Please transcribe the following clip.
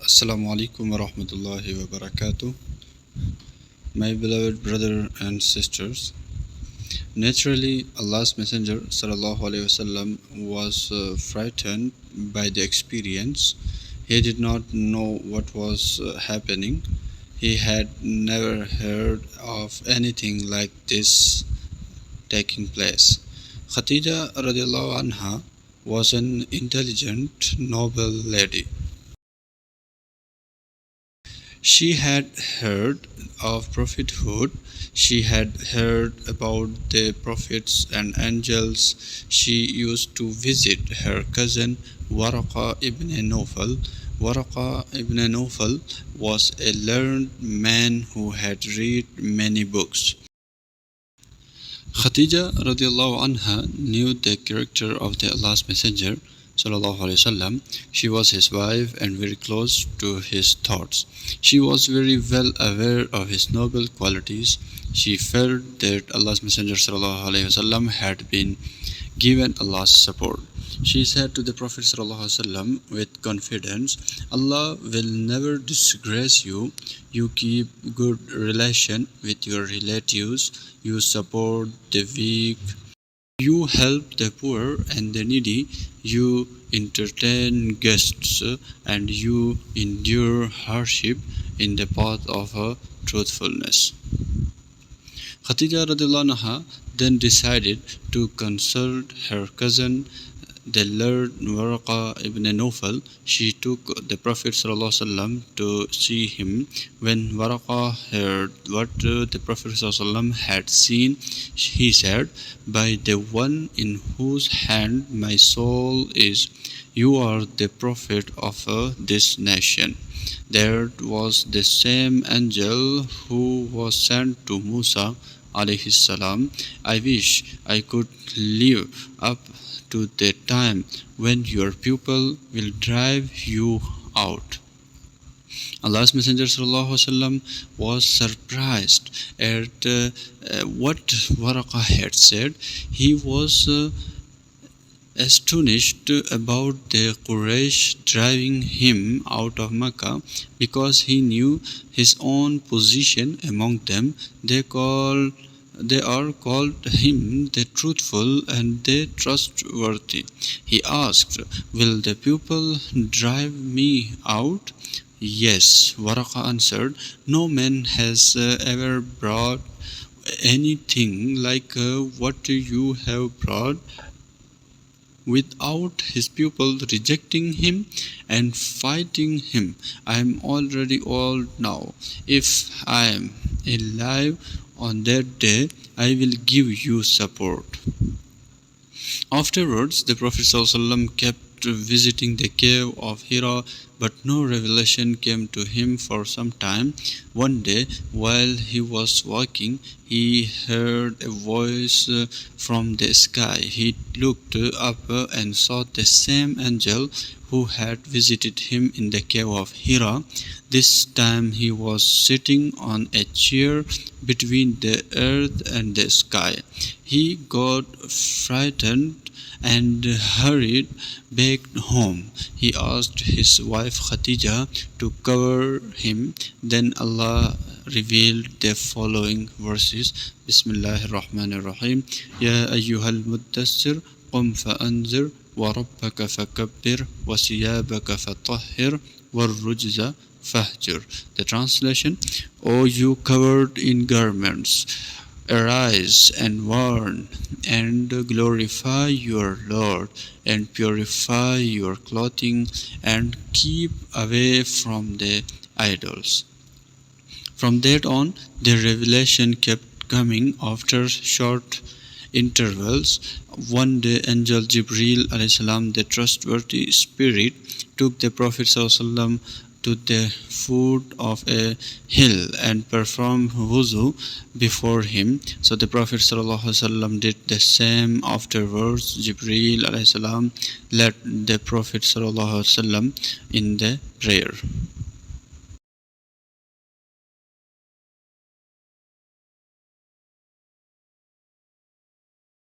Assalamu alaikum wa rahmatullahi wa barakatuh. My beloved brother and sisters, naturally Allah's Messenger sallallahu alaihi wasallam was frightened by the experience. He did not know what was happening. He had never heard of anything like this taking place. Khadija radiallahu anha was an intelligent, noble lady. She had heard of prophethood. She had heard about the prophets and angels. She used to visit her cousin Waraqa ibn Nawfal. Waraqa ibn Nawfal was a learned man who had read many books. Khadija radiallahu anha knew the character of the Allah's Messenger sallallahu alaihi wasallam. She was his wife and very close to his thoughts. She was very well aware of his noble qualities. She felt that Allah's Messenger sallallahu alaihi wasallam had been given Allah's support. She said to the Prophet ﷺ with confidence, Allah will never disgrace you. You keep good relation with your relatives. You support the weak. You help the poor and the needy. You entertain guests and you endure hardship in the path of truthfulness. Khadija radiallahu anha then decided to consult her cousin, the learned Waraqa ibn Nawfal. She took the Prophet ﷺ to see him. When Waraqa heard what the Prophet ﷺ had seen, he said, "By the one in whose hand my soul is, you are the Prophet of this nation." There was the same angel who was sent to Musa alayhi salam. I wish I could live up to the time when your people will drive you out. Allah's Messenger ﷺ was surprised at what Waraqa had said. He was astonished about the Quraysh driving him out of Mecca because he knew his own position among them. They are called him the truthful and the trustworthy. He asked, "Will the people drive me out?" "Yes," Waraqa answered. "No man has ever brought anything like what you have brought without his people rejecting him and fighting him. I am already old now. If I am alive on that day, I will give you support." Afterwards, the Prophet ﷺ kept visiting the cave of Hira, but no revelation came to him for some time. One day, while he was walking, he heard a voice from the sky. He looked up and saw the same angel who had visited him in the cave of Hira. This time he was sitting on a chair between the earth and the sky. He got frightened and hurried back home. He asked his wife Khadija to cover him. Then Allah revealed the following verses. Bismillahir Rahmanir Rahim. Ya ayyuhal muddassir qum fa'anzir wa rabbaka fakabbir wa siyabaka fatahhir wa rujza fahjur. The translation: O you covered in garments, arise and warn and glorify your Lord and purify your clothing and keep away from the idols. From that on, the revelation kept coming after short intervals. One day, angel Jibril alayhi salam, the trustworthy spirit, took the Prophet ﷺ to the foot of a hill and performed wuzu before him. So the Prophet ﷺ did the same. Afterwards, Jibril alayhi salam led the Prophet ﷺ in the prayer.